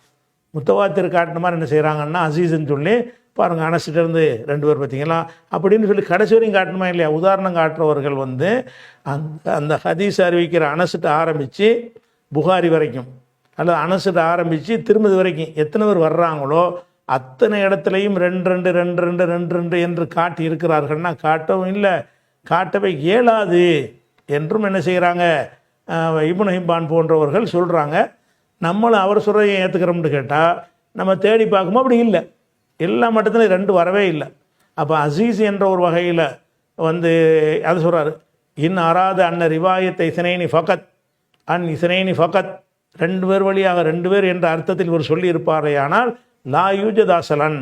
முத்தவாத்திரு காட்டின மாதிரி என்ன செய்கிறாங்கன்னா அசீஸ்ன்னு சொல்லி பாருங்கள், அனஸ்கிட்டேருந்து 2 பேர் பார்த்தீங்களா அப்படின்னு சொல்லி கடைசி வரையும் காட்டணுமா இல்லையா. உதாரணம் காட்டுறவர்கள் அந்த ஹதீஸ் அறிவிக்கிற அனஸ்கிட்ட ஆரம்பித்து புகாரி வரைக்கும் அல்லது அனஸ்கிட்ட ஆரம்பித்து திருமதி வரைக்கும் எத்தனை பேர் வர்றாங்களோ அத்தனை இடத்துலையும் 2 என்று காட்டி இருக்கிறார்கள்னா காட்டவும் இல்லை, காட்டவே இயலாது என்றும் என்ன செய்கிறாங்க இப்னு ஹிப்பான் போன்றவர்கள் சொல்கிறாங்க. நம்மளும் அவர் சொல்கிறத ஏற்றுக்கிறோம்னு கேட்டால் நம்ம தேடி பார்க்கும்போது அப்படி இல்லை. எல்லா மட்டத்திலையும் 2 வரவே இல்லை. அப்போ அசீஸ் என்ற ஒரு வகையில் அது சொல்கிறாரு, இன் அராத அன்ன ரிவாயத்தை இசனைனி ஃபகத் அன் இசனைனி ஃபகத் 2 பேர் வழியாக 2 பேர் என்ற அர்த்தத்தில் இவர் சொல்லி இருப்பாரே, ஆனால் லா யூஜதாசலன்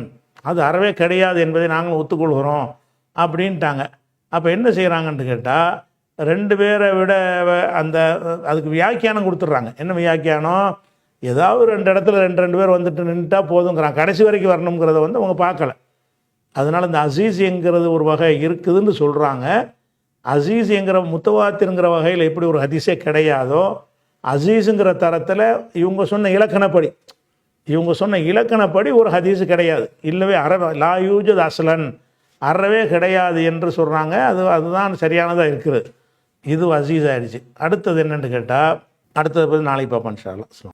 அது அறவே கிடையாது என்பதை நாங்கள் ஒத்துக்கொள்கிறோம் அப்படின்ட்டாங்க. அப்போ என்ன செய்கிறாங்கன்னு கேட்டால் 2 பேரை விட அதுக்கு வியாக்கியானம் கொடுத்துட்றாங்க. என்ன வியாக்கியானம், ஏதாவது 2 இடத்துல 2 பேர் நின்றுட்டா போதுங்கிறாங்க, கடைசி வரைக்கும் வரணுங்கிறத அவங்க பார்க்கல. அதனால் இந்த அசீஸ் என்கிறது ஒரு வகை இருக்குதுன்னு சொல்கிறாங்க. அசீஸ் என்கிற முத்தவாத்திருங்கிற வகையில் எப்படி ஒரு ஹதீஸே கிடையாதோ அசீஸுங்கிற தரத்தில் இவங்க சொன்ன இலக்கணப்படி ஒரு ஹதீஸு கிடையாது. இல்லவே லா யூஜத் அஸ்லன் அறவே கிடையாது என்று சொல்கிறாங்க. அதுதான் சரியானதாக இருக்குது. இது அசீஸ் ஆகிடுச்சு. அடுத்தது என்னென்னு கேட்டால் அடுத்தது நாளைக்கு பார்ப்போம் இன்ஷா அல்லாஹ்.